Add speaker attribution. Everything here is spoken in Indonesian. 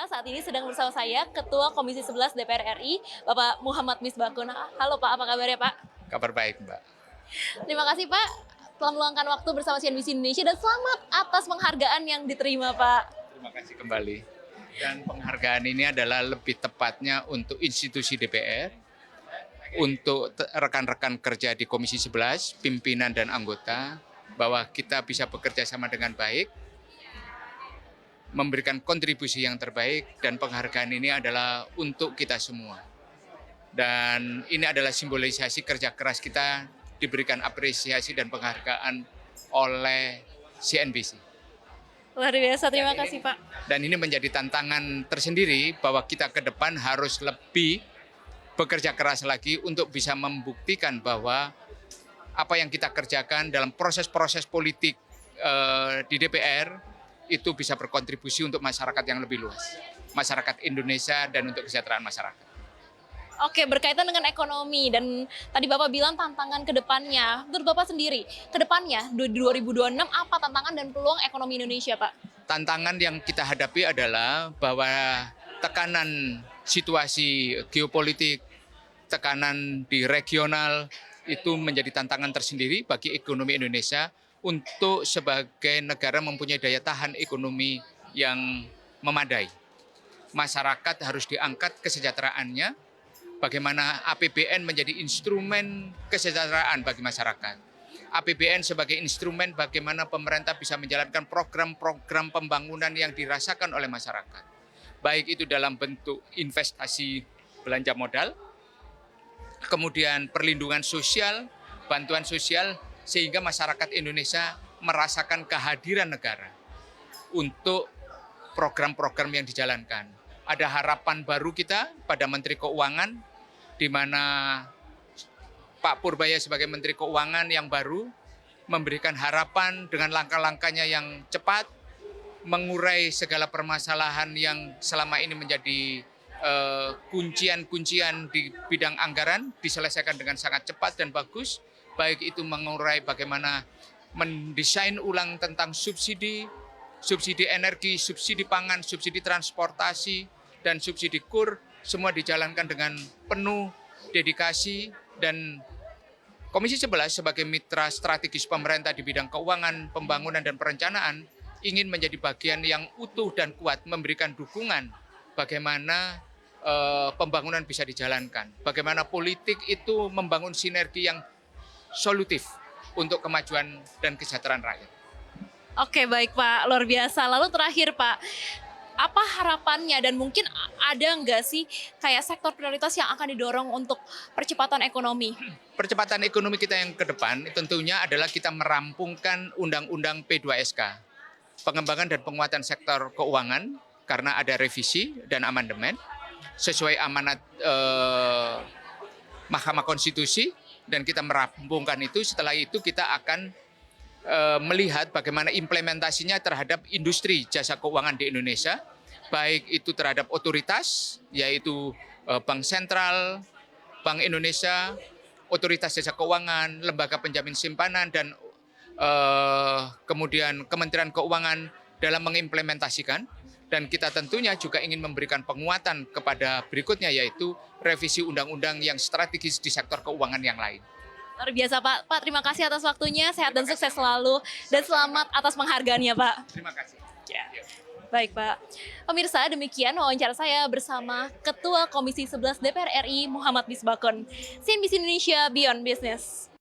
Speaker 1: Pemirsa, saat ini sedang bersama saya Ketua Komisi 11 DPR RI, Bapak Muhammad Misbakun. Halo Pak, apa kabarnya Pak?
Speaker 2: Kabar baik, Mbak.
Speaker 1: Terima kasih Pak telah meluangkan waktu bersama CNBC Indonesia dan selamat atas penghargaan yang diterima Pak.
Speaker 2: Terima kasih kembali. Dan penghargaan ini adalah lebih tepatnya untuk institusi DPR, untuk rekan-rekan kerja di Komisi 11, pimpinan dan anggota, bahwa kita bisa bekerja sama dengan baik, memberikan kontribusi yang terbaik, dan penghargaan ini adalah untuk kita semua. Dan ini adalah simbolisasi kerja keras kita, diberikan apresiasi dan penghargaan oleh CNBC.
Speaker 1: Luar biasa, terima kasih Pak.
Speaker 2: Dan ini menjadi tantangan tersendiri bahwa kita ke depan harus lebih bekerja keras lagi untuk bisa membuktikan bahwa apa yang kita kerjakan dalam proses-proses politik di DPR itu bisa berkontribusi untuk masyarakat yang lebih luas, masyarakat Indonesia dan untuk kesejahteraan masyarakat.
Speaker 1: Oke, berkaitan dengan ekonomi dan tadi Bapak bilang tantangan ke depannya. Menurut Bapak sendiri, ke depannya 2026 apa tantangan dan peluang ekonomi Indonesia, Pak?
Speaker 2: Tantangan yang kita hadapi adalah bahwa tekanan situasi geopolitik, tekanan di regional itu menjadi tantangan tersendiri bagi ekonomi Indonesia untuk sebagai negara mempunyai daya tahan ekonomi yang memadai. Masyarakat harus diangkat kesejahteraannya, bagaimana APBN menjadi instrumen kesejahteraan bagi masyarakat. APBN sebagai instrumen bagaimana pemerintah bisa menjalankan program-program pembangunan yang dirasakan oleh masyarakat. Baik itu dalam bentuk investasi belanja modal, kemudian perlindungan sosial, bantuan sosial, sehingga masyarakat Indonesia merasakan kehadiran negara untuk program-program yang dijalankan. Ada harapan baru kita pada Menteri Keuangan, di mana Pak Purbaya sebagai Menteri Keuangan yang baru memberikan harapan dengan langkah-langkahnya yang cepat, mengurai segala permasalahan yang selama ini menjadi kuncian-kuncian di bidang anggaran, diselesaikan dengan sangat cepat dan bagus, baik itu mengurai bagaimana mendesain ulang tentang subsidi energi, subsidi pangan, subsidi transportasi, dan subsidi kur, semua dijalankan dengan penuh dedikasi, dan Komisi 11 sebagai mitra strategis pemerintah di bidang keuangan, pembangunan, dan perencanaan ingin menjadi bagian yang utuh dan kuat memberikan dukungan bagaimana pembangunan bisa dijalankan, bagaimana politik itu membangun sinergi yang solutif untuk kemajuan dan kesejahteraan rakyat.
Speaker 1: Oke, baik Pak, luar biasa. Lalu terakhir Pak, apa harapannya dan mungkin ada nggak sih kayak sektor prioritas yang akan didorong untuk percepatan ekonomi?
Speaker 2: Percepatan ekonomi kita yang ke depan tentunya adalah kita merampungkan Undang-Undang P2SK, pengembangan dan penguatan sektor keuangan, karena ada revisi dan amandemen sesuai amanat Mahkamah Konstitusi, dan kita merampungkan itu. Setelah itu kita akan melihat bagaimana implementasinya terhadap industri jasa keuangan di Indonesia, baik itu terhadap otoritas, yaitu Bank Sentral, Bank Indonesia, Otoritas Jasa Keuangan, Lembaga Penjamin Simpanan, dan kemudian Kementerian Keuangan dalam mengimplementasikan. Dan kita tentunya juga ingin memberikan penguatan kepada berikutnya, yaitu revisi undang-undang yang strategis di sektor keuangan yang lain.
Speaker 1: Luar biasa Pak. Pak, terima kasih atas waktunya, sehat dan sukses selalu, dan selamat atas penghargaannya Pak.
Speaker 2: Terima kasih.
Speaker 1: Ya. Baik Pak. Pemirsa, demikian wawancara saya bersama Ketua Komisi 11 DPR RI Muhammad Misbakun. CNBC Indonesia Beyond Business.